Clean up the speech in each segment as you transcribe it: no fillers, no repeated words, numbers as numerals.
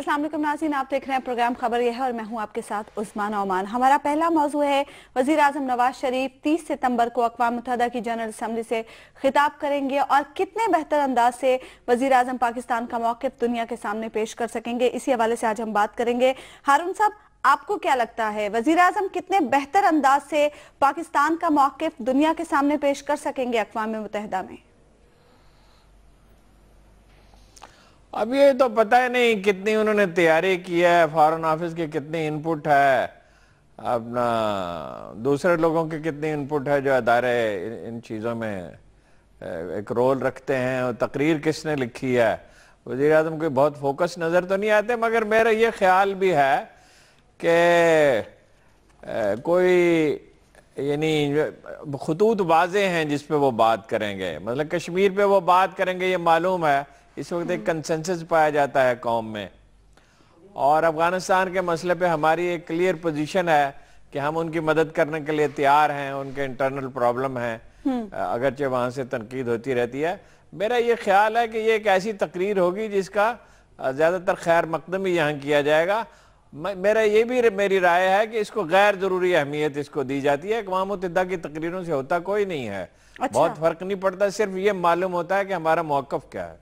अस्सलाम वालेकुम नाज़रीन, आप देख रहे हैं प्रोग्राम खबर यह है और मैं हूं आपके साथ उस्मान ओमान। हमारा पहला मौजू है वजीर आजम नवाज शरीफ 30 सितंबर को अक़वाम मुत्तहिदा की जनरल असम्बली से खिताब करेंगे और कितने बेहतर अंदाज से वजीर आजम पाकिस्तान का मौक़िफ़ दुनिया के सामने पेश कर सकेंगे, इसी हवाले से आज हम बात करेंगे। हारून साहब, आपको क्या लगता है वजीर आजम कितने बेहतर अंदाज से पाकिस्तान का मौक़िफ़ दुनिया के सामने पेश कर सकेंगे अक़वाम मुत्तहिदा में? अब ये तो पता ही नहीं कितनी उन्होंने तैयारी की है, फॉरेन ऑफिस के कितनी इनपुट है, अपना दूसरे लोगों के कितनी इनपुट है जो अदारे इन चीज़ों में एक रोल रखते हैं, और तकरीर किसने लिखी है। वज़ीर आज़म कोई बहुत फोकस नज़र तो नहीं आते, मगर मेरा ये ख्याल भी है कि कोई यानी खतूत वाज़े हैं जिस पे वो बात करेंगे। मतलब कश्मीर पे वो बात करेंगे, ये मालूम है इस वक्त एक कंसेंसस पाया जाता है कौम में, और अफगानिस्तान के मसले पे हमारी एक क्लियर पोजीशन है कि हम उनकी मदद करने के लिए तैयार हैं। उनके इंटरनल प्रॉब्लम है, अगरचे वहां से तनकीद होती रहती है। मेरा ये ख्याल है कि ये एक ऐसी तकरीर होगी जिसका ज़्यादातर खैर मकदम ही यहाँ किया जाएगा। मेरा ये भी मेरी राय है कि इसको गैर ज़रूरी अहमियत इसको दी जाती है। अक़वाम मुत्तहिदा की तकरीरों से होता कोई नहीं है, बहुत फ़र्क नहीं पड़ता, सिर्फ ये मालूम होता है कि हमारा मौक़िफ़ क्या है।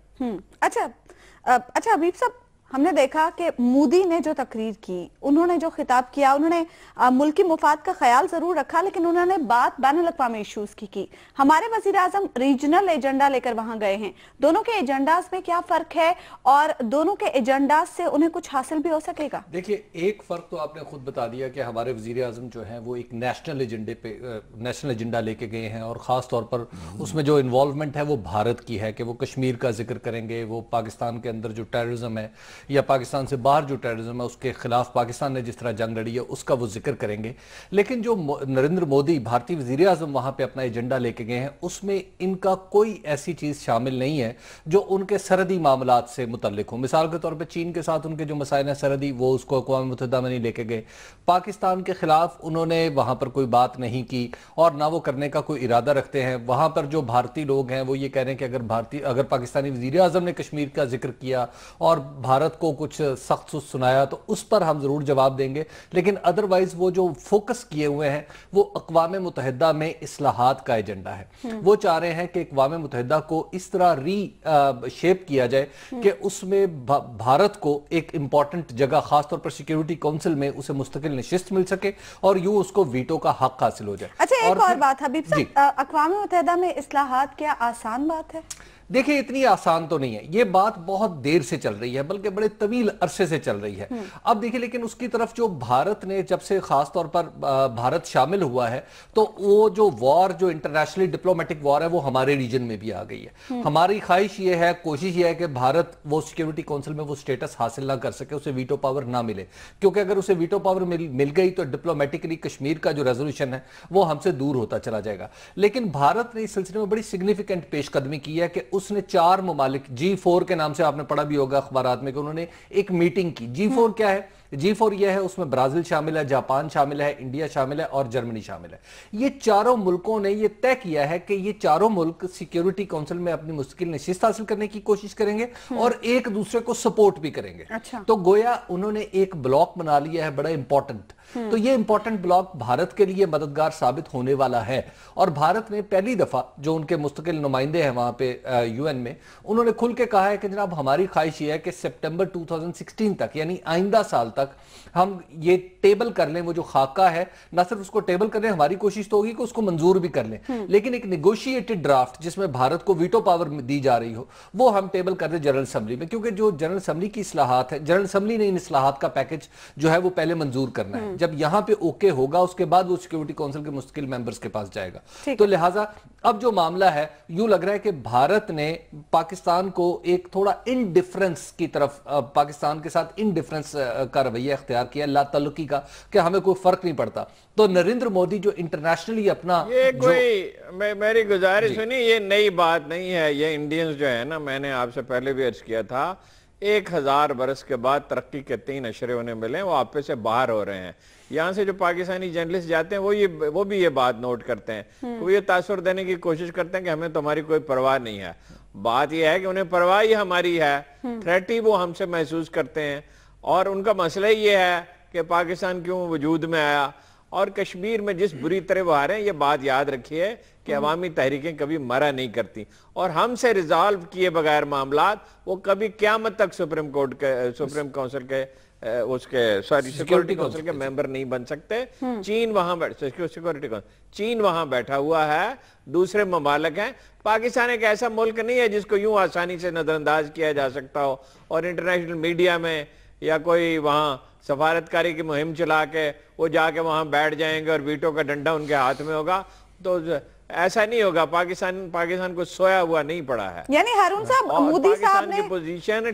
अच्छा हबीब साहब, हमने देखा कि मोदी ने जो तकरीर की, उन्होंने जो खिताब किया, उन्होंने मुल्की मुफाद का ख्याल जरूर रखा, लेकिन उन्होंने बात बैनुल अक़वामी इश्यूज की। हमारे वज़ीर आज़म रीजनल एजेंडा लेकर वहां गए हैं। दोनों के एजेंडाज में क्या फर्क है और दोनों के एजेंडाज से उन्हें कुछ हासिल भी हो सकेगा? देखिए, एक फर्क तो आपने खुद बता दिया कि हमारे वज़ीर आज़म जो है वो एक नेशनल एजेंडा लेके गए हैं, और ख़ास तौर पर उसमें जो इन्वॉल्वमेंट है वो भारत की है कि वो कश्मीर का जिक्र करेंगे, वो पाकिस्तान के अंदर जो टेररिज्म है या पाकिस्तान से बाहर जो टेररिज्म है उसके खिलाफ पाकिस्तान ने जिस तरह जंग लड़ी है उसका वो जिक्र करेंगे। लेकिन जो नरेंद्र मोदी भारतीय वज़ीर आज़म वहां पे अपना एजेंडा लेके गए हैं, उसमें इनका कोई ऐसी चीज शामिल नहीं है जो उनके सरहदी मामलात से मुतल्लिक हो। मिसाल के तौर पर चीन के साथ उनके जो मसाइल हैं सरहदी, वो उसको अक़वाम मुत्तहिदा में नहीं लेके गए। पाकिस्तान के खिलाफ उन्होंने वहां पर कोई बात नहीं की और ना वो करने का कोई इरादा रखते हैं। वहां पर जो भारतीय लोग हैं वो ये कह रहे हैं कि अगर पाकिस्तानी वज़ीर आज़म ने कश्मीर का जिक्र किया और भारत को कुछ सख्त सुनाया तो उस पर हम जरूर जवाब देंगे, लेकिन अदरवाइज वो जो फोकस किए हुए हैं वो अक़वाम मुत्तहिदा में इस्लाहात का एजेंडा है। वो चाह रहे हैं कि अक़वाम मुत्तहिदा को इस तरह शेप किया जाए कि उसमें भारत को एक इंपॉर्टेंट जगह, खासतौर पर सिक्योरिटी काउंसिल में उसे मुस्तकिल नशिस्त मिल सके और यूं उसको वीटो का हक हासिल हो जाए। अच्छा, एक और बात हबीब साहब, अक़वाम मुत्तहिदा में इस्लाहात क्या आसान बात है? देखिए, इतनी आसान तो नहीं है। ये बात बहुत देर से चल रही है, बल्कि बड़े तवील अरसे से चल रही है। अब देखिए, लेकिन उसकी तरफ जो भारत ने जब से खास तौर पर भारत शामिल हुआ है, तो वो जो वॉर, जो इंटरनेशनली डिप्लोमेटिक वॉर है, वो हमारे रीजन में भी आ गई है। हमारी ख्वाहिश ये है, कोशिश ये है कि भारत वो सिक्योरिटी काउंसिल में वो स्टेटस हासिल ना कर सके, उसे वीटो पावर ना मिले, क्योंकि अगर उसे वीटो पावर मिल गई तो डिप्लोमेटिकली कश्मीर का जो रेजोल्यूशन है वो हमसे दूर होता चला जाएगा। लेकिन भारत ने इस सिलसिले में बड़ी सिग्निफिकेंट पेशकदमी की है कि उसने 4 ममालिक, G4 के नाम से आपने पढ़ा भी होगा अखबारात में, कि उन्होंने एक मीटिंग की। G4 क्या है? G4 यह है, उसमें ब्राजील शामिल है, जापान शामिल है, इंडिया शामिल है और जर्मनी शामिल है। ये चारों मुल्कों ने यह तय किया है कि ये चारों मुल्क सिक्योरिटी काउंसिल में अपनी मुस्तकिल नशिस्त हासिल करने की कोशिश करेंगे और एक दूसरे को सपोर्ट भी करेंगे। अच्छा। तो गोया उन्होंने एक ब्लॉक बना लिया है बड़ा इंपॉर्टेंट। तो ये इंपॉर्टेंट ब्लॉक भारत के लिए मददगार साबित होने वाला है, और भारत ने पहली दफा, जो उनके मुस्तकिल नुमाइंदे हैं वहां पे यूएन में, उन्होंने खुल के कहा है कि जनाब हमारी ख्वाहिश ये है कि सितंबर 2016 तक, यानी आइंदा साल तक हम ये टेबल कर लें, वो जो खाका है ना सिर्फ उसको टेबल कर लें, हमारी कोशिश तो होगी कि उसको मंजूर भी कर लें, लेकिन एक नेगोशिएटेड ड्राफ्ट जिसमें भारत को वीटो पावर दी जा रही हो, वो हम टेबल कर दें जनरल असम्बली में। क्योंकि जो जनरल असम्बली की इस्लाहात है, जनरल असम्बली ने इन इस्लाहात का पैकेज जो है वो पहले मंजूर करना है। जब यहां पे ओके होगा उसके बाद वो सिक्योरिटी काउंसिल के मुस्तकिल मेंबर्स के पास जाएगा। तो लिहाजा अब जो मामला है, यूं लग रहा है कि भारत ने पाकिस्तान को एक थोड़ा इनडिफरेंस की तरफ, पाकिस्तान के साथ इनडिफरेंस का रवैया इख्तियार किया, ला तल्लुकी का, कि हमें कोई फर्क नहीं पड़ता। तो नरेंद्र मोदी जो इंटरनेशनली अपना, ये कोई मेरी गुजारिश सुनी, ये नई बात नहीं है। ये इंडियंस जो है ना, मैंने आपसे पहले भी अर्ज किया था, 1000 बरस के बाद तरक्की के 3 अशरे उन्हें मिले, वो आपे से बाहर हो रहे हैं। यहाँ से जो पाकिस्तानी जर्नलिस्ट जाते हैं वो भी ये बात नोट करते हैं, वो ये तासुर देने की कोशिश करते हैं कि हमें तुम्हारी कोई परवाह नहीं है। बात यह है कि उन्हें परवाह ही हमारी है, थ्रेट ही वो हमसे महसूस करते हैं। और उनका मसला ये है कि पाकिस्तान क्यों वजूद में आया, और कश्मीर में जिस बुरी तरह वो आ रहे हैं, ये बात याद रखिए कि अवामी तहरीकें कभी मरा नहीं करती, और हमसे रिजॉल्व किए बगैर मामलात वो कभी क़यामत तक सुप्रीम काउंसिल के सिक्योरिटी काउंसिल के मेंबर नहीं बन सकते। चीन वहां बैठा हुआ है, दूसरे ममालिक हैं। पाकिस्तान एक ऐसा मुल्क नहीं है जिसको यूं आसानी से नजरअंदाज किया जा सकता हो, और इंटरनेशनल मीडिया में या कोई वहां सफारतकारी की मुहिम चला के वो जाके वहां बैठ जाएंगे और वीटो का डंडा उनके हाथ में होगा, तो ऐसा नहीं होगा। पाकिस्तान को सोया हुआ नहीं पड़ा है। यानी हारून साहब, मोदी साहब ने पोजीशन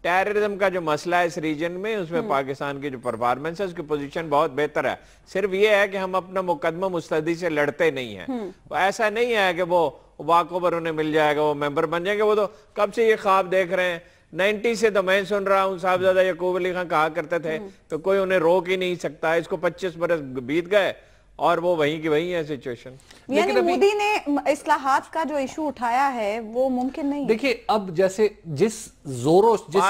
टेररिज्म का जो मसला है इस रीजन में, उसमें पाकिस्तान की जो परफॉर्मेंस है उसकी पोजीशन बहुत बेहतर है। सिर्फ ये है कि हम अपना मुकदमा मुस्तैदी से लड़ते नहीं हैं। ऐसा नहीं है कि वो वाकओवर उन्हें मिल जाएगा, वो मेंबर बन जाएंगे। वो तो कब से ये ख्वाब देख रहे हैं, 90 से तो मैं सुन रहा हूँ। साहबजादा यकूब अली खान कहा करते थे कि कोई उन्हें रोक ही नहीं सकता। इसको 25 बरस बीत गए और वो वहीं की वहीं है सिचुएशन। यानी मोदी ने इस्लाहात का जो इशू उठाया है वो मुमकिन नहीं। देखिए, अब जैसे जिस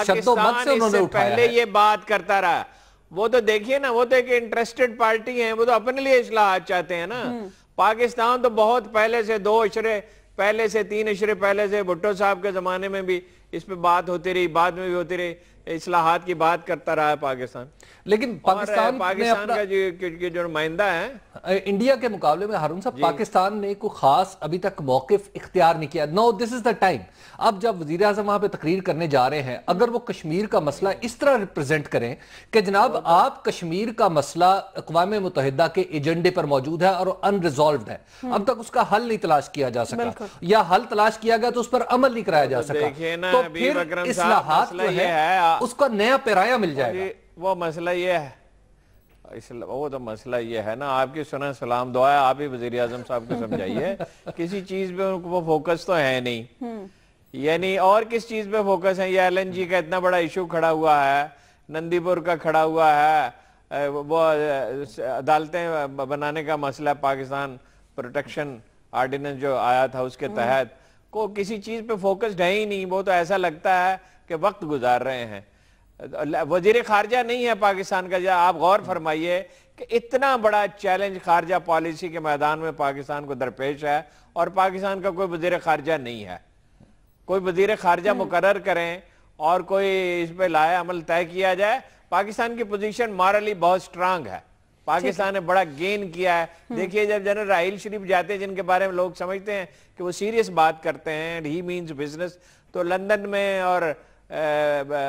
शब्दों मत से उन्होंने उठाया पहले ये बात करता रहा, वो तो देखिए ना, वो तो एक इंटरेस्टेड पार्टी है, वो तो अपने लिए इस्लाहात चाहते हैं ना। पाकिस्तान तो बहुत पहले से 2 अशरे पहले से 3 अशरे पहले से भुट्टो साहब के जमाने में भी इस पे बात होती रही, बाद में भी होती रही, इस्लाहात की बात करता रहा है पाकिस्तान। लेकिन पाकिस्तान का जो नुमाइंदा है इंडिया के मुकाबले में हारून साहब, पाकिस्तान ने कोई खास अभी तक मौकिफ इख्तियार नहीं किया। No, this is the time. अब जब वजीर आज़म वहां पे तकरीर करने जा रहे हैं, अगर वो कश्मीर का मसला इस तरह रिप्रेजेंट करें कि जनाब आप कश्मीर का मसला अक़वाम मुत्तहिदा के एजेंडे पर मौजूद है और अनरिजॉल्व्ड है, अब तक उसका हल नहीं तलाश किया जा सका, या हल तलाश किया गया तो उस पर अमल नहीं कराया जा सका, तो फिर इस्लाहात जो है उसका नया पैराया मिल जाएगा। वो मसला ये है, वो तो मसला ये है ना, आपकी सुना सलाम दुआ है, आप ही वजीर आजम साहब को समझाइए। किसी चीज पे वो फोकस तो है नहीं, यानी और किस चीज पे फोकस है? ये LNG का इतना बड़ा इशू खड़ा हुआ है, नंदीपुर का खड़ा हुआ है, वो अदालतें बनाने का मसला, पाकिस्तान प्रोटेक्शन ऑर्डिनेंस जो आया था उसके तहत को किसी चीज पे फोकस्ड है ही नहीं। वो तो ऐसा लगता है कि वक्त गुजार रहे हैं। वजीर खारजा नहीं है पाकिस्तान का। आप गौर फरमाइए कि इतना बड़ा चैलेंज खारजा पॉलिसी के मैदान में पाकिस्तान को दरपेश है, और पाकिस्तान का कोई वजीर खारजा नहीं है। कोई वजीर खारजा मुकर्रर करें और कोई इस पे लाए अमल तय किया जाए। पाकिस्तान की पोजीशन मॉरली बहुत स्ट्रांग है, पाकिस्तान ने बड़ा गेन किया है। देखिए, जब जनरल राहील शरीफ जाते हैं, जिनके बारे में लोग समझते हैं कि वो सीरियस बात करते हैं, ही मीन्स बिजनेस, तो लंदन में और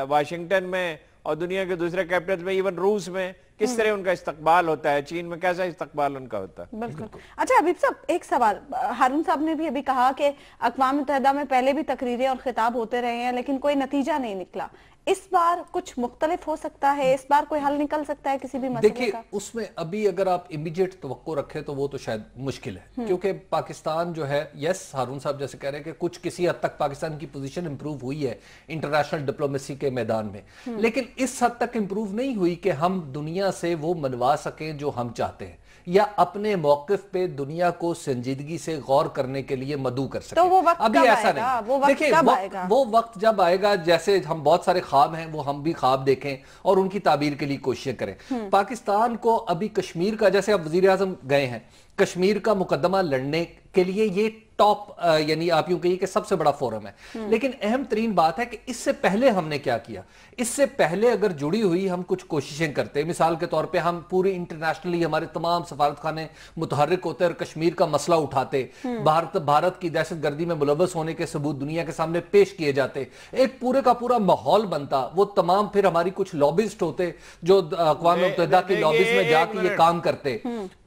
वाशिंगटन में और दुनिया के दूसरे कैपिटल में, इवन रूस में किस तरह उनका इस्तकबाल होता है, चीन में कैसा इस्तकबाल उनका होता है। बिल्कुल। अच्छा हबीब साहब, एक सवाल, हारून साहब ने भी अभी कहा कि अक़वाम मुत्तहिदा में पहले भी तकरीरें और खिताब होते रहे हैं लेकिन कोई नतीजा नहीं निकला। इस बार कुछ मुख्तलिफ हो सकता है, इस बार कोई हल निकल सकता है किसी भी मसले का? देखिए, उसमें अभी अगर आप इमीडिएट तवक्को रखें तो वो तो शायद मुश्किल है, क्योंकि पाकिस्तान जो है, यस हारून साहब जैसे कह रहे हैं कि कुछ किसी हद तक पाकिस्तान की पोजीशन इंप्रूव हुई है इंटरनेशनल डिप्लोमेसी के मैदान में, लेकिन इस हद तक इंप्रूव नहीं हुई कि हम दुनिया से वो मनवा सकें जो हम चाहते हैं, या अपने मौकिफ पे दुनिया को संजीदगी से गौर करने के लिए मदऊ कर सके। तो वो वक्त अभी कब ऐसा आएगा? नहीं। वो वक्त देखिए, कब आएगा? वो वक्त जब आएगा, जैसे हम बहुत सारे ख्वाब हैं वो हम भी ख्वाब देखें और उनकी ताबीर के लिए कोशिशें करें। पाकिस्तान को अभी कश्मीर का, जैसे अब वजीर आजम गए हैं, कश्मीर का मुकदमा लड़ने के लिए ये टॉप, यानी आप यूं कहिए कि सबसे बड़ा फोरम है। लेकिन अहम तरीन बात है कि इससे पहले हमने क्या किया। इससे पहले अगर जुड़ी हुई हम कुछ कोशिशें करते, मिसाल के तौर पे हम पूरे इंटरनेशनली हमारे तमाम सफारतखाने मुतहर्रिक होते और कश्मीर का मसला उठाते, भारत की दहशतगर्दी में मुलव्वस होने के सबूत दुनिया के सामने पेश किए जाते, एक पूरे का पूरा माहौल बनता। वो तमाम फिर हमारी कुछ लॉबिस्ट होते जो अक़वाम मुत्तहिदा की लॉबीज में जाके ये काम करते,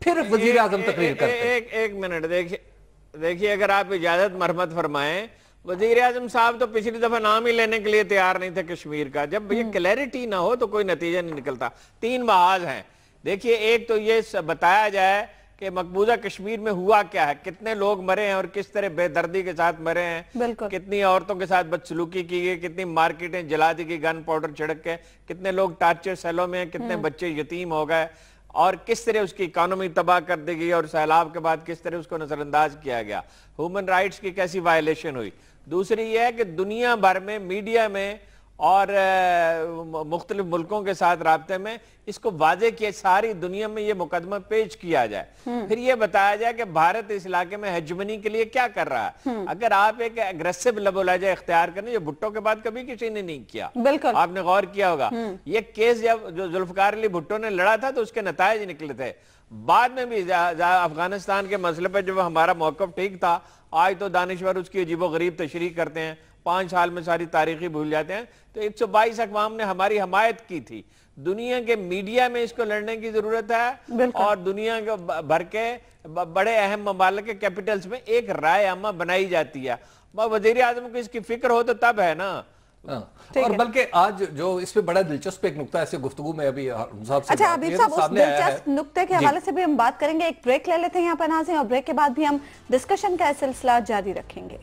फिर वजीर आजम तकरीर करते। एक मिनट देखिए, अगर आप इजाजत मरहमत फरमाएं, वजीर आजम साहब तो पिछली दफा नाम ही लेने के लिए तैयार नहीं थे कश्मीर का। जब ये क्लैरिटी ना हो तो कोई नतीजा नहीं निकलता। 3 महाज हैं। देखिए, एक तो ये बताया जाए कि मकबूजा कश्मीर में हुआ क्या है, कितने लोग मरे हैं और किस तरह बेदर्दी के साथ मरे हैं, कितनी औरतों के साथ बदसलूकी की गई, कितनी मार्केटें जला दी गई गन पाउडर छिड़क के, कितने लोग टार्चर सेलों में, कितने बच्चे यतीम हो गए, और किस तरह उसकी इकोनॉमी तबाह कर दी गई, और सैलाब के बाद किस तरह उसको नजरअंदाज किया गया, ह्यूमन राइट्स की कैसी वायलेशन हुई। दूसरी यह है कि दुनिया भर में मीडिया में और मुख्तलिफ मुल्कों के साथ राब्ते में इसको वाजे किया, सारी दुनिया में ये मुकदमा पेश किया जाए, फिर ये बताया जाए कि भारत इस इलाके में हेजमनी के लिए क्या कर रहा है। अगर आप एक एग्रेसिव लबोलाजा इख्तियार करें, जो भुट्टो के बाद कभी किसी ने नहीं किया, आपने गौर किया होगा, ये केस जब जो जुल्फकार अली भुट्टो ने लड़ा था तो उसके नतायज निकले थे। बाद में भी अफगानिस्तान के मसले पर जब हमारा मौकफ ठीक था, आज तो दानिश्वर उसकी अजीबोगरीब तशरीह करते हैं, 5 साल में सारी तारीखी भूल जाते हैं। तो 122 अक़वाम ने हमारी हमायत की थी। दुनिया के मीडिया में इसको लड़ने की जरूरत है और दुनिया के भर के बड़े अहम ममालिक के कैपिटल्स में एक राय आमा बनाई जाती है। वजीर आजम को इसकी फिक्र हो तो तब है ना। और बल्कि आज जो इस पे बड़ा दिलचस्प एक नुक्ता ऐसे गुफ्तगू में अभी अच्छा हबीब साहब उस दिलचस्प नुक्ते के हवाले से भी हम बात करेंगे। एक ब्रेक ले लेते हैं यहाँ पर नाज़रीन, और ब्रेक के बाद भी हम डिस्कशन का सिलसिला जारी रखेंगे।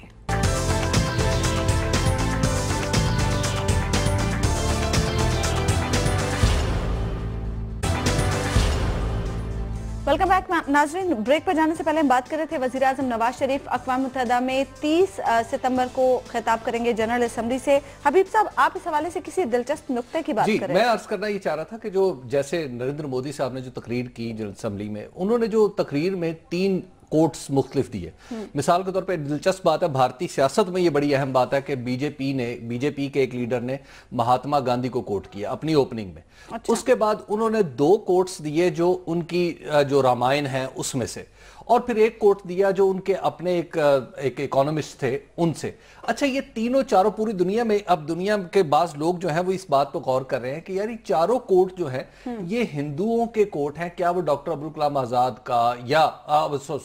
वेलकम बैक नाजरीन। ब्रेक पर जाने से पहले हम बात कर रहे थे वजीर आजम नवाज शरीफ अक़वाम मुत्तहिदा में 30 सितंबर को खिताब करेंगे जनरल असेंबली से। हबीब साहब आप इस हवाले से किसी दिलचस्प नुक्ते की बात कर रहे हैं। मैं अर्ज करना ये चाह रहा था कि जो जैसे नरेंद्र मोदी साहब ने जो तकरीर की जनरल असेंबली में, उन्होंने जो तकरीर में 3 कोट्स मुख्तलिफ दिए। मिसाल के तौर पे दिलचस्प बात है, भारतीय सियासत में ये बड़ी अहम बात है कि बीजेपी के एक लीडर ने महात्मा गांधी को कोट किया अपनी ओपनिंग में। अच्छा। उसके बाद उन्होंने 2 कोट्स दिए जो उनकी जो रामायण है उसमें से, और फिर एक कोट दिया जो उनके अपने एक इकोनॉमिस्ट थे उनसे। अच्छा, ये तीनों चारों पूरी दुनिया में, अब दुनिया के बाज लोग जो हैं वो इस बात पर गौर कर रहे हैं कि यार ये चारों कोट जो है ये हिंदुओं के कोट हैं, क्या वो डॉक्टर अब्दुल कलाम आजाद का या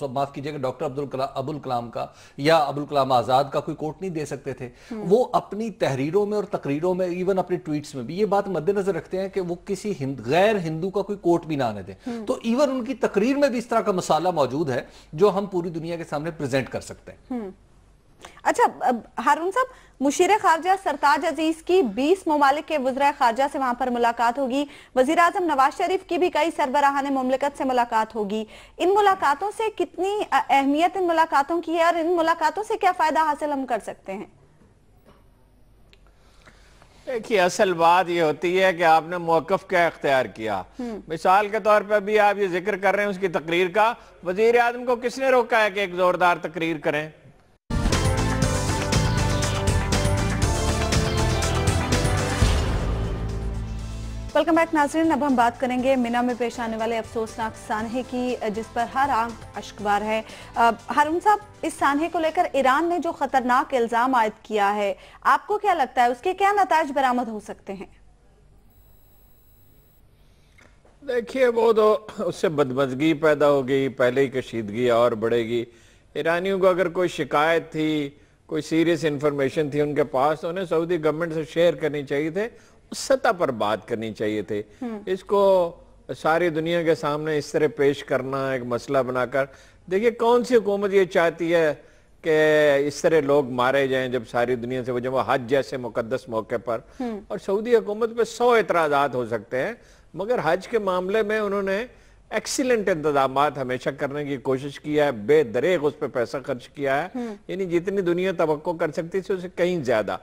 माफ कीजिएगा डॉक्टर अब्दुल कलाम का या अब्दुल कलाम आजाद का कोई कोट नहीं दे सकते थे। वो अपनी तहरीरों में और तकरीरों में, इवन अपने ट्वीट्स में भी ये बात मद्देनजर रखते हैं कि वो किसी गैर हिंदू का कोई कोट भी ना आने दें। तो इवन उनकी तकरीर में भी इस तरह का मसाला मौजूद है जो हम पूरी दुनिया के सामने प्रेजेंट कर सकते हैं। अच्छा हारून साहब, मुशीर खारजा सरताज अजीज की 20 ममालिक के वज़ीर खारजा से वहां पर मुलाकात होगी। वज़ीर आज़म नवाज शरीफ की भी कई सरबराहान मुमलिकत से मुलाकात होगी। इन मुलाकातों से कितनी अहमियत इन मुलाकातों की है और इन मुलाकातों से क्या फायदा हासिल हम कर सकते हैं? देखिए, असल बात ये होती है कि आपने मौक़िफ़ क्या इख्तियार किया। मिसाल के तौर पर भी आप ये जिक्र कर रहे हैं उसकी तकरीर का, वज़ीर आज़म को किसने रोका है कि एक जोरदार तकरीर करें? वेलकम बैक नाज़रीन। अब हम बात करेंगे मिना में पेश आने वाले अफसोसनाक सानहे की, जिस पर हर आंख अश्कबार है। हारून साहब, इस सानहे को लेकर ईरान ने जो खतरनाक इल्जाम आयद किया है, आपको क्या लगता है उसके क्या नताइज बरामद हो सकते हैं? देखिए, वो तो उससे बदमज़गी पैदा होगी, पहले ही कशीदगी और बढ़ेगी। ईरानियों को अगर कोई शिकायत थी, कोई सीरियस इंफॉर्मेशन थी उनके पास, तो उन्हें सऊदी गवर्नमेंट से शेयर करनी चाहिए थे, उस सतह पर बात करनी चाहिए थे। इसको सारी दुनिया के सामने इस तरह पेश करना एक मसला बनाकर, देखिए कौन सी हुकूमत ये चाहती है कि इस तरह लोग मारे जाएं जब सारी दुनिया से, जब हज जैसे मुकद्दस मौके पर। और सऊदी हुकूमत पे 100 एतराज़ात हो सकते हैं, मगर हज के मामले में उन्होंने एक्सीलेंट इंतजामात हमेशा करने की कोशिश किया है, बेदरेग उस पर पैसा खर्च किया है, यानी जितनी दुनिया तवक्को कर सकती थी उससे कहीं ज्यादा।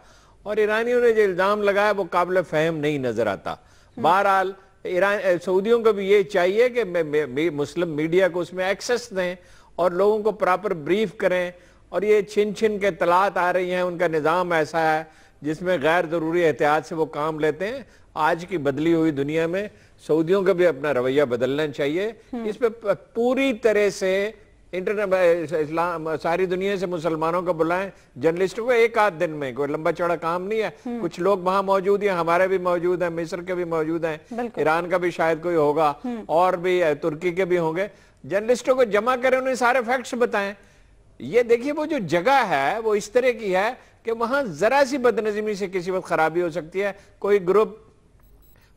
और ईरानियों ने जो इल्जाम लगाया वो काबिल फहम नहीं नजर आता। बहरहाल ईरान सऊदियों को भी ये चाहिए कि मुस्लिम मीडिया को उसमें एक्सेस दें और लोगों को प्रॉपर ब्रीफ करें। और ये छिन छिन के तलात आ रही हैं, उनका निज़ाम ऐसा है जिसमें गैर ज़रूरी एहतियात से वो काम लेते हैं। आज की बदली हुई दुनिया में सऊदियों का भी अपना रवैया बदलना चाहिए। इस पे पूरी तरह से इस्लाम सारी दुनिया से मुसलमानों को बुलाएं, जर्नलिस्टों को, एक आध दिन में, कोई लंबा चौड़ा काम नहीं है। कुछ लोग वहां मौजूद हैं, हमारे भी मौजूद हैं, मिस्र के भी मौजूद हैं, ईरान का भी शायद कोई होगा और भी तुर्की के भी होंगे। जर्नलिस्टों को जमा करें, उन्हें सारे फैक्ट्स बताएं। ये देखिए, वो जो जगह है वो इस तरह की है कि वहां जरा सी बदनज़मी से किसी वक्त खराबी हो सकती है। कोई ग्रुप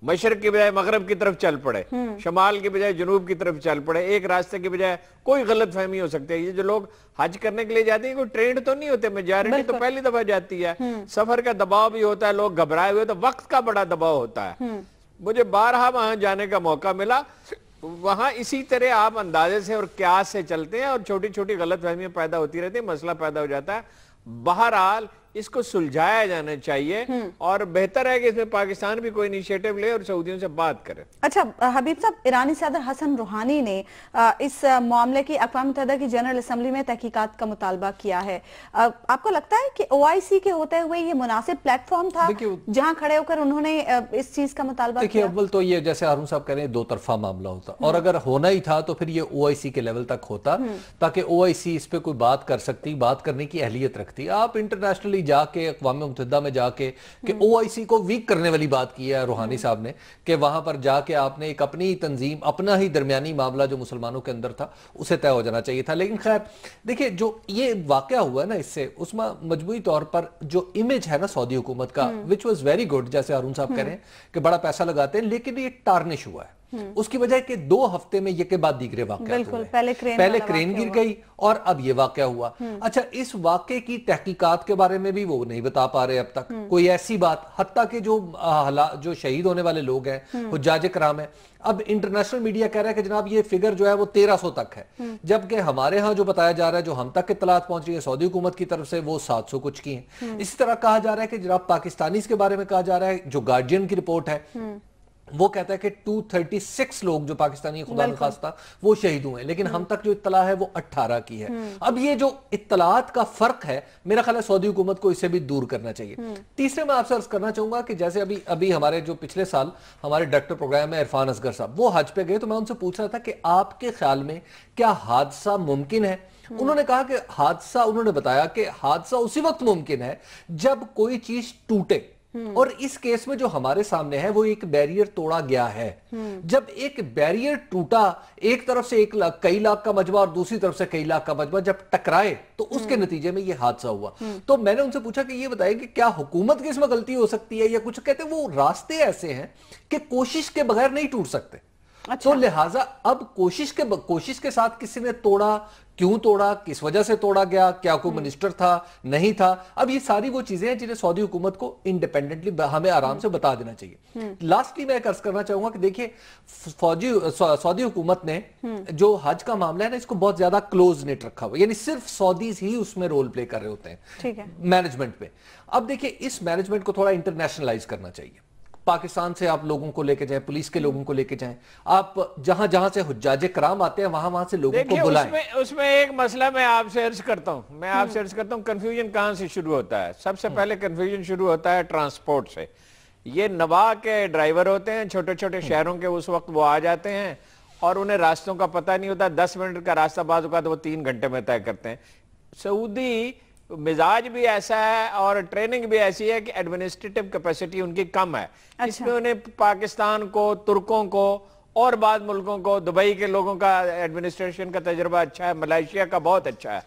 मशरक की बजाय मगरब की तरफ चल पड़े, शमाल की बजाय जनूब की तरफ चल पड़े, एक रास्ते की बजाय, कोई गलत फहमी हो सकती है। ये जो लोग हज करने के लिए जाते हैं कोई ट्रेंड तो नहीं होते, मेजॉरिटी तो पहली दफा जाती है, सफर का दबाव भी होता है, लोग घबराए हुए, तो वक्त का बड़ा दबाव होता है। मुझे 12 वहां जाने का मौका मिला, वहां इसी तरह आप अंदाजे से और क्यास से चलते हैं और छोटी छोटी गलत फहमियां पैदा होती रहती है, मसला पैदा हो जाता है। बहरहाल इसको सुलझाया जाना चाहिए और बेहतर है कि इसमें पाकिस्तान भी कोई इनिशिएटिव ले और सऊदियों से बात करे। अच्छा हबीब साहब, ईरानी सदर हसन रूहानी ने इस मामले की अक़वाम मुत्तहिदा की जनरल असम्बली में तहकीकात का मुतालबा किया है। आपको लगता है कि OIC के होते हुए ये मुनासिब प्लेटफॉर्म था जहां खड़े होकर उन्होंने इस चीज का मुतालबा किया? अव्वल तो ये जैसे हारून साहब कह रहे हैं, दो तरफा मामला होता और अगर होना ही था तो फिर ये OIC के लेवल तक होता ताकि OIC इस पे कोई बात कर सकती, बात करने की अहलियत रखती। आप इंटरनेशनली जाके अक़वाम मुत्तहिदा में जाके कि OIC को वीक करने वाली बात की है रूहानी साहब ने कि वहां पर जाके आपने एक अपनी तंजीम, अपना ही दरमियानी मामला जो मुसलमानों के अंदर था उसे तय हो जाना चाहिए था। लेकिन खैर देखिए, जो ये वाकया हुआ ना, इससे उसमें मजबूरी तौर पर जो इमेज है ना सऊदी हुकूमत का, विच वॉज वेरी गुड, जैसे हारून साहब कह रहे हैं कि बड़ा पैसा लगाते हैं, लेकिन ये टार्निश हुआ है। उसकी वजह कि 2 हफ्ते में ये के बाद दीगरे वाकयात हुए। पहले क्रेन गिर गई और अब ये वाकया हुआ। अच्छा, इस वाकये की तहकीकात के बारे में भी वो नहीं बता पा रहे अब तक कोई ऐसी बात, हत्ता कि जो शहीद होने वाले लोग हैं हुज्जाज कराम है, अब इंटरनेशनल मीडिया कह रहा है कि जनाब ये फिगर जो है वो 1300 तक है, जबकि हमारे यहाँ जो बताया जा रहा है, जो हम तक इत्तलात पहुंच रही है सऊदी हुकूमत की तरफ से, वो 700 कुछ की है। इसी तरह कहा जा रहा है कि जनाब पाकिस्तानी के बारे में कहा जा रहा है, जो गार्जियन की रिपोर्ट है वो कहता है कि 236 लोग जो पाकिस्तानी खुदा न खास्ता वो शहीद हुए हैं, लेकिन हम तक जो इत्तला है वो 18 की है। अब ये जो इत्तलात का फर्क है, मेरा ख्याल है सऊदी हुकूमत को इसे भी दूर करना चाहिए। तीसरे मैं आपसे अर्ज करना चाहूंगा कि जैसे अभी हमारे जो पिछले साल हमारे डायरेक्टर प्रोग्राम है इरफान असगर साहब, वो हज पे गए, तो मैं उनसे पूछ रहा था कि आपके ख्याल में क्या हादसा मुमकिन है? उन्होंने कहा कि हादसा, उन्होंने बताया कि हादसा उसी वक्त मुमकिन है जब कोई चीज टूटे, और इस केस में जो हमारे सामने है वो एक बैरियर तोड़ा गया है। जब एक बैरियर टूटा, एक तरफ से कई लाख का मजबा और दूसरी तरफ से कई लाख का मजबा जब टकराए, तो उसके नतीजे में ये हादसा हुआ। तो मैंने उनसे पूछा कि ये बताइए कि क्या हुकूमत की इसमें गलती हो सकती है या कुछ? कहते वो रास्ते ऐसे हैं कि कोशिश के बगैर नहीं टूट सकते। अच्छा। तो लिहाजा अब कोशिश के साथ किसी ने तोड़ा, क्यों तोड़ा, किस वजह से तोड़ा गया, क्या कोई मिनिस्टर था, नहीं था, अब ये सारी वो चीजें हैं जिन्हें सऊदी हुकूमत को इंडिपेंडेंटली हमें आराम से बता देना चाहिए। लास्टली मैं अर्ज करना चाहूंगा कि देखिए, सऊदी हुकूमत ने जो हज का मामला है ना, इसको बहुत ज्यादा क्लोज नेट रखा हुआ, यानी सिर्फ सऊदीज ही उसमें रोल प्ले कर रहे होते हैं मैनेजमेंट पे। अब देखिए, इस मैनेजमेंट को थोड़ा इंटरनेशनलाइज करना चाहिए। पाकिस्तान से आप लोगों को लेके जाएं, पुलिस के लोगों को लेके जाएं, आप जहां से हुज्जाज कराम आते हैं वहां से लोगों को बुलाएं। उसमें एक मसला मैं आपसे अर्ज करता हूं, कंफ्यूजन कहां से शुरू होता है? सबसे पहले कंफ्यूजन शुरू होता है ट्रांसपोर्ट से। ये नवा के ड्राइवर होते हैं, छोटे छोटे शहरों के, उस वक्त वो आ जाते हैं और उन्हें रास्तों का पता नहीं होता। 10 मिनट का रास्ता बाज़ औक़ात वो 3 घंटे में तय करते हैं। सऊदी मिजाज भी ऐसा है और ट्रेनिंग भी ऐसी है कि एडमिनिस्ट्रेटिव कैपेसिटी उनकी कम है। अच्छा। इसमें उन्हें पाकिस्तान को, तुर्कों को और बाद मुल्कों को, दुबई के लोगों का एडमिनिस्ट्रेशन का तजुर्बा अच्छा है, मलेशिया का बहुत अच्छा है।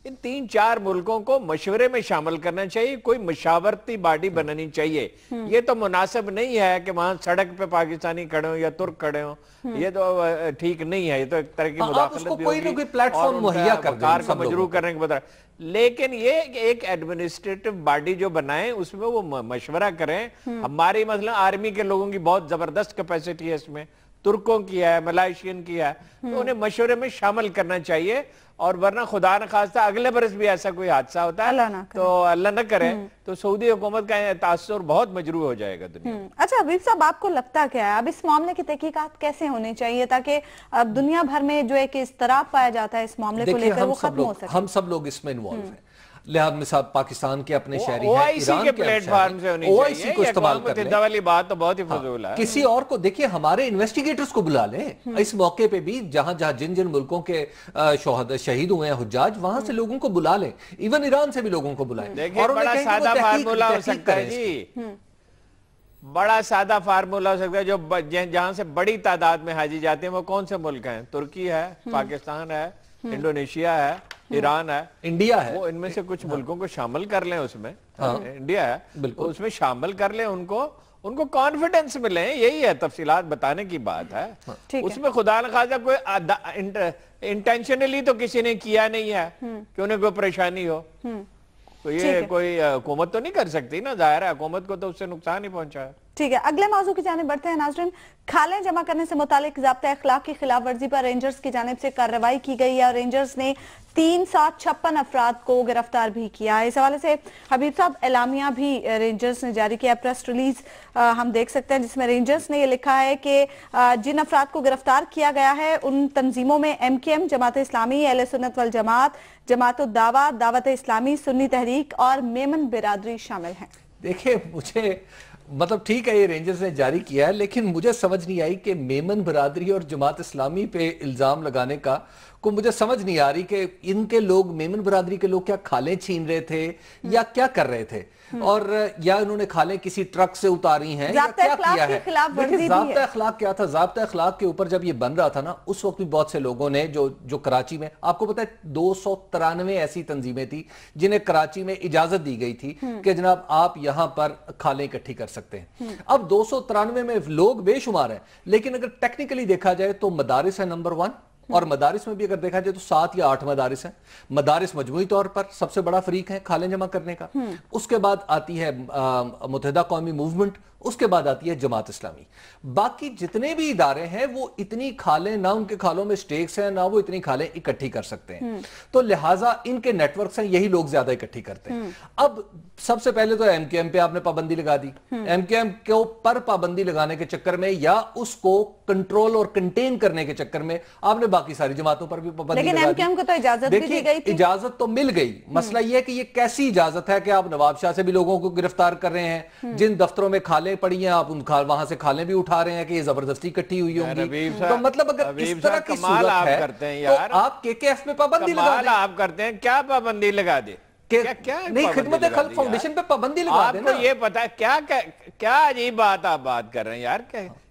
इन 3-4 मुल्कों को मशवरे में शामिल करना चाहिए, कोई मशावरती बॉडी बनानी चाहिए। ये तो मुनासिब नहीं है कि वहां सड़क पे पाकिस्तानी खड़े हो या तुर्क खड़े हो, ये तो ठीक नहीं है। ये तो एक तरह की मुदाखलत भी होगी, प्लेटफॉर्म मुहैया का मजरू करने के बता। लेकिन ये एक एडमिनिस्ट्रेटिव बॉडी जो बनाए उसमें वो मशवरा करें। हमारी मतलब आर्मी के लोगों की बहुत जबरदस्त कैपेसिटी है इसमें, तुर्कों की है, मलेशियन की है, तो उन्हें मशवरे में शामिल करना चाहिए। और वरना खुदा न खास्ता अगले बरस भी ऐसा कोई हादसा होता है तो अल्लाह न करे, तो सऊदी हुकूमत का तासुर बहुत मजरू हो जाएगा दुनिया। अच्छा हबीब साहब, आपको लगता क्या है अब इस मामले की तहकीकात कैसे होनी चाहिए ताकि अब दुनिया भर में जो एक इस्तराब पाया जाता है इस मामले को लेकर वो खत्म हो सके? हम सब लोग इसमें इन्वॉल्व हैं, लिहाज में साहब पाकिस्तान के अपने शहरी हैं, OIC के प्लेटफॉर्म से होनी चाहिए। को इस्तेमाल कर लें। वाली बात तो बहुत ही फजूल है। किसी और को देखिए, हमारे इन्वेस्टिगेटर्स को बुला लें इस मौके पे भी, जहां जहां जिन जिन मुल्कों के शहीद हुए हैं हुज्जाज, वहां से लोगों को बुला लें, इवन ईरान से भी लोगों को बुलाएं। और बड़ा सादा फार्मूला हो सकता है जी, बड़ा सादा फार्मूला हो सकता है। जो जहां से बड़ी तादाद में हाजी जाते हैं वो कौन से मुल्क हैं? तुर्की है, पाकिस्तान है, इंडोनेशिया है, ईरान है, इंडिया है। वो इनमें से कुछ मुल्कों को शामिल कर लें उसमें। इंडिया है, बिल्कुल, उसमें शामिल कर लें, उनको कॉन्फिडेंस मिले। यही है, तफसीलात बताने की बात है। उसमें खुदा न खासा कोई इंटेंशनली तो किसी ने किया नहीं है कि उन्हें कोई परेशानी हो। तो ये कोई हुकूमत तो नहीं कर सकती ना, जाहिर है हुकूमत को तो उससे नुकसान ही पहुंचा है। ठीक है, अगले मौजू की जानिब बढ़ते हैं नाज़रीन। खालें जमा करने से मुतालिक ज़ाब्ता अखलाक की खिलाफ वर्जी पर रेंजर्स की जानिब से कार्रवाई की गई है और रेंजर्स ने 356 अफराद को गिरफ्तार भी किया है। इस हवाले से हबीब साहब एलामिया भी रेंजर्स ने जारी किया, प्रेस रिलीज हम देख सकते हैं जिसमें रेंजर्स ने ये लिखा है कि जिन अफराद को गिरफ्तार किया गया है उन तंजीमों में MKM, जमात इस्लामी, अहले सुन्नत वल जमात, जमात उद दावा, दावत इस्लामी, सुन्नी तहरीक और मेमन बिरादरी शामिल हैं। देखिए, मुझे मतलब ठीक है ये रेंजर्स ने जारी किया है, लेकिन मुझे समझ नहीं आई कि मेमन बरादरी और जमात इस्लामी पे इल्जाम लगाने का को मुझे समझ नहीं आ रही कि इनके लोग, मेमन बरादरी के लोग क्या खालें छीन रहे थे या क्या कर रहे थे, और या इन्होंने खालें किसी ट्रक से उतारी हैं या क्या किया है। ज़ाब्ता अखलाक क्या था? ज़ाब्ता अखलाक के ऊपर जब ये बन रहा था ना, उस वक्त भी बहुत से लोगों ने जो कराची में, आपको पता है 293 ऐसी तंजीमें थी जिन्हें कराची में इजाजत दी गई थी कि जनाब आप यहां पर खालें इकट्ठी कर सकते हैं। अब 293 में लोग बेशुमार हैं, लेकिन अगर टेक्निकली देखा जाए तो मदारिस है नंबर 1, और मदारिस में भी अगर देखा जाए तो 7 या 8 मदारिस हैं। मदारिस मजमूई तौर पर सबसे बड़ा फरीक है खालें जमा करने का। उसके बाद आती है मुत्तहिदा कौमी मूवमेंट, उसके बाद आती है जमात इस्लामी। बाकी जितने भी इदारे हैं वो इतनी खालें, ना उनके खालों में स्टेक्स हैं, ना वो इतनी खालें इकट्ठी कर सकते हैं, तो लिहाजा इनके नेटवर्क्स हैं, यही लोग ज्यादा इकट्ठी करते हैं। अब सबसे पहले तो MKM पे आपने पाबंदी लगा दी। MKM को पर पाबंदी लगाने के चक्कर में या उसको कंट्रोल और कंटेन करने के चक्कर में आपने बाकी सारी जमातों पर भी पाबंदी लगा दी। लेकिन MKM को तो इजाजत भी दी गई थी। इजाजत तो मिल गई, मसला यह है कि ये कैसी इजाजत है कि आप नवाब शाह से भी लोगों को गिरफ्तार कर रहे हैं, जिन दफ्तरों में खालें पड़ी हैं आप वहां से खालें भी उठा रहे हैं कि ये जबरदस्ती इकट्ठी हुई होंगी। तो मतलब अगर इस तरह की सूरत है करते हैं यार, तो आप KKF पे पाबंदी लगा दें। आप करते हैं, क्या पाबंदी लगा दे? क्या नहीं, खिदमत खल्क फाउंडेशन पे पाबंदी लगा दें। आपको ये पता है क्या अजीब बात आप बात कर रहे हैं यार?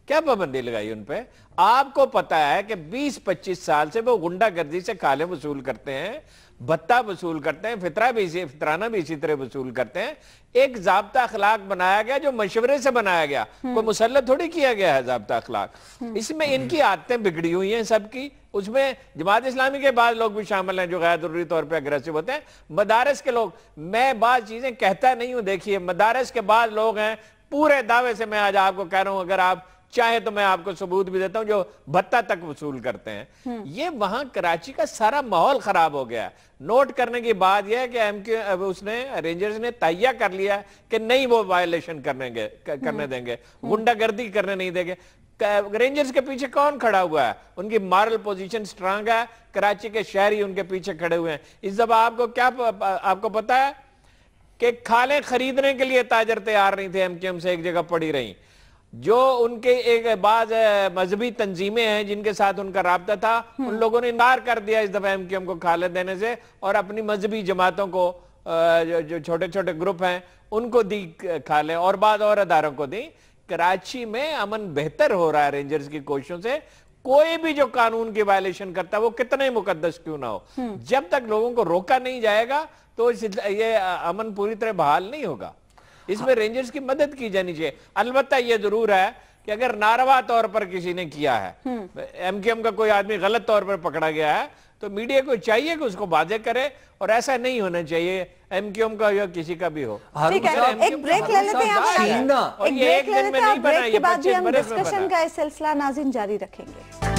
क्या पाबंदी लगाई उन पे? आपको पता है कि 20-25 साल से वो गुंडागर्दी से खालें वसूल करते हैं, भत्ता वसूल करते हैं, फितराना भी इसी तरह वसूल करते हैं। एक ज़ाब्ता अखलाक बनाया गया जो मशवरे से बनाया गया, कोई मुसल्लत थोड़ी किया गया है ज़ाब्ता अखलाक। इसमें इनकी आदतें बिगड़ी हुई हैं सबकी। उसमें जमात इस्लामी के बाद लोग भी शामिल हैं जो गैर जरूरी तौर पे अग्रेसिव होते हैं। मदारस के लोग, मैं बात चीजें कहता नहीं हूं, देखिए मदारस के बाद लोग हैं, पूरे दावे से मैं आज आपको कह रहा हूं, अगर आप चाहे तो मैं आपको सबूत भी देता हूं, जो भत्ता तक वसूल करते हैं। ये वहां कराची का सारा माहौल खराब हो गया। नोट करने की बात यह है कि उसने रेंजर्स ने तैया कर लिया कि नहीं वो वायलेशन करने देंगे, गुंडागर्दी करने नहीं देंगे। रेंजर्स के पीछे कौन खड़ा हुआ है? उनकी मॉरल पोजीशन स्ट्रांग है, कराची के शहरी उनके पीछे खड़े हुए हैं। इस दफा आपको पता है कि खालें खरीदने के लिए ताजर तैयार नहीं थे, MKM से एक जगह पड़ी रही। जो उनके एक बाज मजहबी तंजीमें हैं जिनके साथ उनका राब्ता था, उन लोगों ने इनकार कर दिया इस दफा MKM को खाले देने से, और अपनी मजहबी जमातों को, जो छोटे छोटे ग्रुप हैं उनको दी खाले, और बाद और अदारों को दी। कराची में अमन बेहतर हो रहा है रेंजर्स की कोशिशों से। कोई भी जो कानून की वायलेशन करता है वो कितना ही मुकद्दस क्यों ना हो, जब तक लोगों को रोका नहीं जाएगा तो ये अमन पूरी तरह बहाल नहीं होगा। इसमें रेंजर्स की मदद की जानी चाहिए। अलबत्ता ये जरूर है कि अगर नारवा तौर पर किसी ने किया है, MKM का कोई आदमी गलत तौर पर पकड़ा गया है, तो मीडिया को चाहिए कि उसको वाज़ेह करे, और ऐसा नहीं होना चाहिए MKM का या किसी का भी हो। ठीक है, एक ब्रेक ले लेते हैं, ब्रेक के बाद हम डिस्कशन का सिलसिला नाज़रीन जारी रखेंगे।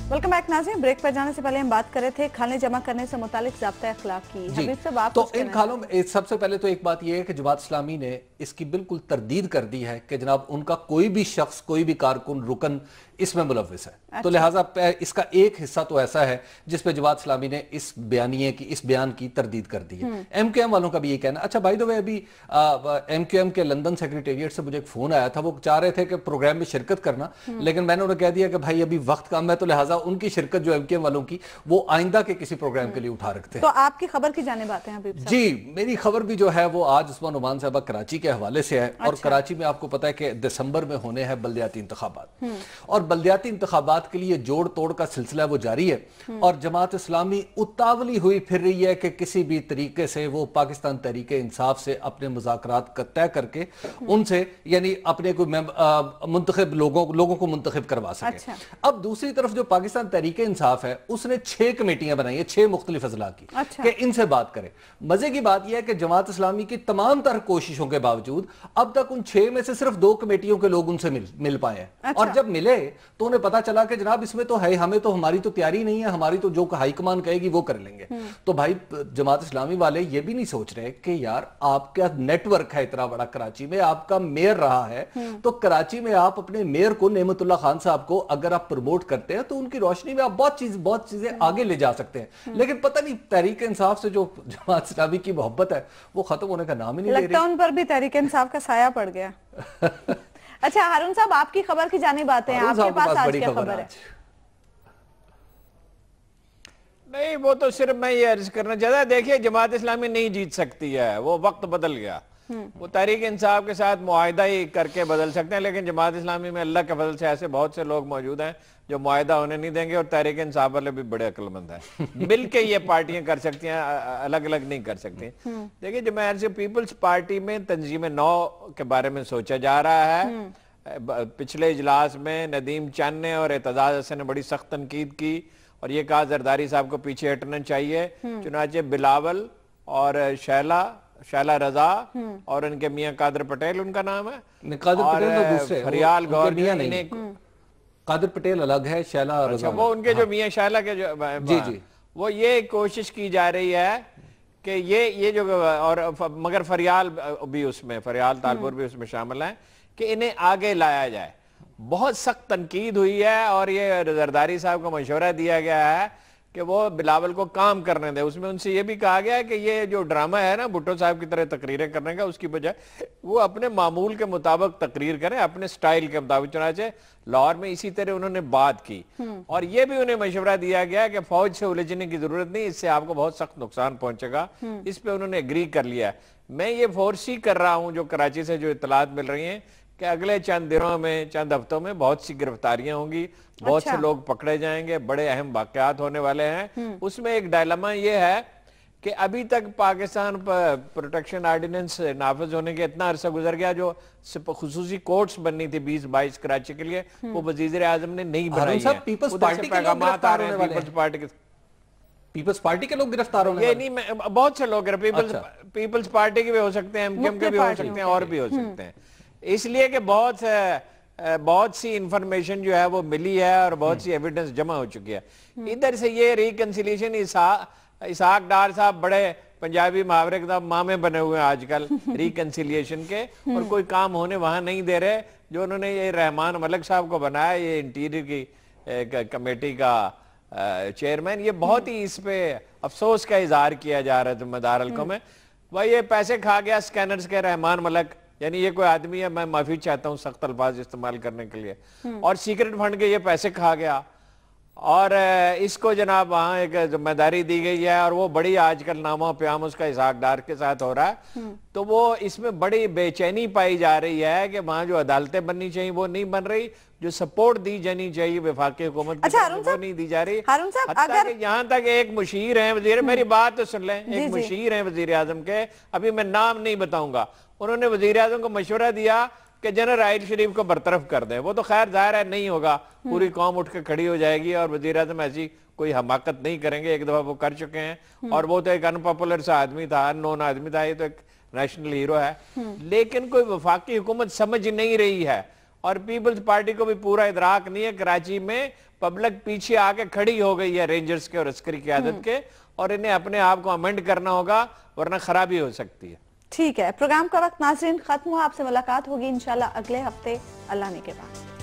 वेलकम बैक नाज़रीन। ब्रेक पर जाने से पहले हम बात कर रहे थे खाने जमा करने से मुतालिक ज़ाब्ता अखलाक की। हबीब साहब, आप तो इन खालों में सबसे पहले तो एक बात यह है कि जमात इस्लामी ने इसकी बिल्कुल तरदीद कर दी है कि जनाब उनका कोई भी शख्स, कोई भी कारकुन, रुकन इसमें मुलव्विस है। अच्छा। तो लिहाजा इसका एक हिस्सा तो ऐसा है जिसपे जमात इस्लामी ने इस बयान की तरदीद कर दी है। MKM वालों का भी ये कहना। अच्छा, बाय द वे, अभी MKM के लंदन सेक्रेटेरिएट से मुझे एक फोन आया था, वो चाह रहे थे कि प्रोग्राम में शिरकत करना, लेकिन मैंने उन्हें कह दिया कि भाई अभी वक्त कम है, तो लिहाजा उनकी शिरकत जो MKM वालों की वो आइंदा के किसी प्रोग्राम के लिए उठा रखते हैं। तो आपकी खबर की जाने बातें हैं हबीब साहब? जी, मेरी खबर भी जो है वो आज उस्मान नुमान साहब कराची के हवाले से है। और कराची में आपको पता है कि दिसंबर में होने हैं बल्दियाती इंतखाबात, और बल्दियाती इंतखाबात के लिए जोड़ तोड़ का सिलसिला वो जारी है और जमात इस्लामी उतावली हुई फिर रही है कि किसी भी तरीके से वो पाकिस्तान तहरीक इंसाफ से अपने मुज़ाकरात तय करके उनसे यानी अपने कोई मुंतखब लोगों को मुंतखब करवा सके। अच्छा। अब दूसरी तरफ जो पाकिस्तान तहरीक इंसाफ है उसने 6 कमेटियां बनाई है, 6 मुख्तलिफ अजला की। अच्छा। कि इनसे बात करें। मजे की बात यह है कि जमात इस्लामी की तमाम तरह कोशिशों के बावजूद अब तक उन 6 में से सिर्फ 2 कमेटियों के लोग उनसे मिल पाए हैं। अच्छा। और जब मिले तो उन्हें पता चला कि जनाब इसमें तो है, हमें तो हमारी तो तैयारी नहीं है, हमारी तो जो हाईकमान कहेगी वो कर लेंगे। तो भाई जमात इस्लामी वाले ये भी नहीं सोच रहे कि यार आपका नेटवर्क है इतना बड़ा कराची में, आपका मेयर रहा है, तो कराची में आप अपने मेयर को नेमतुल्ला खान साहब को अगर आप प्रमोट करते हैं तो उनकी रोशनी में आप बहुत चीजें आगे ले जा सकते हैं। लेकिन पता नहीं तहरीक इंसाफ से जो जमात इस्लामी की मोहब्बत है वो खत्म होने का नाम ही नहीं ले रही। लगता उन पर भी तहरीक इंसाफ का साया पड़ गया। अच्छा हारून साहब, आपकी खबर की जानिब आते हैं, आपके पास आज क्या खबर है? नहीं, वो तो सिर्फ मैं ये अर्ज करना चाहता, देखिए जमात इस्लामी नहीं जीत सकती है, वो वक्त बदल गया। वो तहरीक इंसाफ के साथ मुआहिदा ही करके बदल सकते हैं, लेकिन जमात इस्लामी में अल्लाह के फजल से ऐसे बहुत से लोग मौजूद हैं जो मुआहिदा होने नहीं देंगे, और तहरीक इंसाफ वाले भी बड़े अक्लमंद हैं। मिल के ये पार्टियां कर सकती हैं, अलग अलग नहीं कर सकती। देखिए जो मैं पीपल्स पार्टी में तंजीम नौ के बारे में सोचा जा रहा है। पिछले इजलास में नदीम चंद ने और एतजाज हसन ने बड़ी सख्त तनकीद की और ये कहा जरदारी साहब को पीछे हटना चाहिए। चुनाचे बिलावल और शैला रजा और इनके मियां कादर पटेल, उनका नाम है, कादर पटेल तो दूसरे फरियाल गौर नहीं, कादर पटेल अलग है, शैला रजा वो उनके जो मियां शैला के जो जी वो ये कोशिश की जा रही है कि ये जो और मगर फरियाल भी उसमें, फरियाल तालपुर भी उसमें शामिल है कि इन्हें आगे लाया जाए। बहुत सख्त तनकीद हुई है और ये जरदारी साहब को मशवरा दिया गया है कि वो बिलावल को काम करने दे। उसमें उनसे ये भी कहा गया है कि ये जो ड्रामा है ना भुट्टो साहब की तरह तकरीरें करने का, उसकी बजाय वो अपने मामूल के मुताबिक तकरीर करें, अपने स्टाइल के मुताबिक। चुनाचे लाहौर में इसी तरह उन्होंने बात की और ये भी उन्हें मशवरा दिया गया कि फौज से उलझने की जरूरत नहीं, इससे आपको बहुत सख्त नुकसान पहुंचेगा। इस पे उन्होंने एग्री कर लिया। मैं ये फोर्सी कर रहा हूं जो कराची से जो इतलात मिल रही हैं कि अगले चंद दिनों में, चंद हफ्तों में बहुत सी गिरफ्तारियां होंगी, बहुत से लोग पकड़े जाएंगे, बड़े अहम वाकयात होने वाले हैं। उसमें एक डायलमा ये है कि अभी तक पाकिस्तान पर प्रोटेक्शन ऑर्डिनेंस नाफिज होने के इतना अरसा गुजर गया, जो खुसूसी कोर्ट्स बननी थी 20-22 कराची के लिए, वो वजीर आजम ने नहीं बनाई है। पीपल्स पार्टी के लोग गिरफ्तार होने वाले हैं। पीपल्स पार्टी के लोग गिरफ्तार होने वाले, ये नहीं, बहुत से लोग पीपल्स पार्टी के भी हो सकते हैं, एमकेएम के भी हो सकते हैं और भी हो सकते हैं। इसलिए कि बहुत सी इंफॉर्मेशन जो है वो मिली है और बहुत सी एविडेंस जमा हो चुकी है। इधर से ये रिकंसिलिएशन, इसहाक डार साहब बड़े पंजाबी मुहावरे के मामे बने हुए हैं आजकल रिकंसिलिएशन के, और कोई काम होने वहां नहीं दे रहे। जो उन्होंने ये रहमान मलिक साहब को बनाया, ये इंटीरियर की कमेटी का चेयरमैन, ये बहुत ही इस पे अफसोस का इजहार किया जा रहा है जिम्मेदार हल्कों में। भाई ये पैसे खा गया स्कैनर्स के रहमान मलिक, यानी ये कोई आदमी है, मैं माफी चाहता हूं सख्त अल्फाज इस्तेमाल करने के लिए, और सीक्रेट फंड के ये पैसे खा गया और इसको जनाब वहां एक जिम्मेदारी दी गई है और वो बड़ी आजकल नामों प्याम उसका इसहाक डार के साथ हो रहा है। तो वो इसमें बड़ी बेचैनी पाई जा रही है कि वहां जो अदालतें बननी चाहिए वो नहीं बन रही, जो सपोर्ट दी जानी चाहिए वफाकी हुकूमत की वो नहीं दी जा रही। अगर यहाँ तक एक मुशीर है वजीर, मेरी बात तो सुन लें, एक मुशीर है वजीर आजम के, अभी मैं नाम नहीं बताऊंगा, उन्होंने वजीर आजम को मशवरा दिया कि जनरल आइल शरीफ को बरतरफ कर दें। वो तो खैर जाहिर है नहीं होगा, पूरी कौम उठ के खड़ी हो जाएगी और वजीर आजम ऐसी कोई हमाकत नहीं करेंगे, एक दफा वो कर चुके हैं और वो तो एक अनपॉपुलर सा आदमी था, अननोन आदमी था, ये तो एक नेशनल हीरो है। लेकिन कोई वफाकी हुकूमत समझ नहीं रही है और पीपल्स पार्टी को भी पूरा इदराक नहीं है। कराची में पब्लिक पीछे आके खड़ी हो गई है रेंजर्स के और अस्करी क़यादत के, और इन्हें अपने आप को अमेंड करना होगा वरना खराबी हो सकती है। ठीक है, प्रोग्राम का वक्त नाज़रीन खत्म हुआ, आपसे मुलाकात होगी इंशाल्लाह अगले हफ्ते अल्लाह ने के बाद।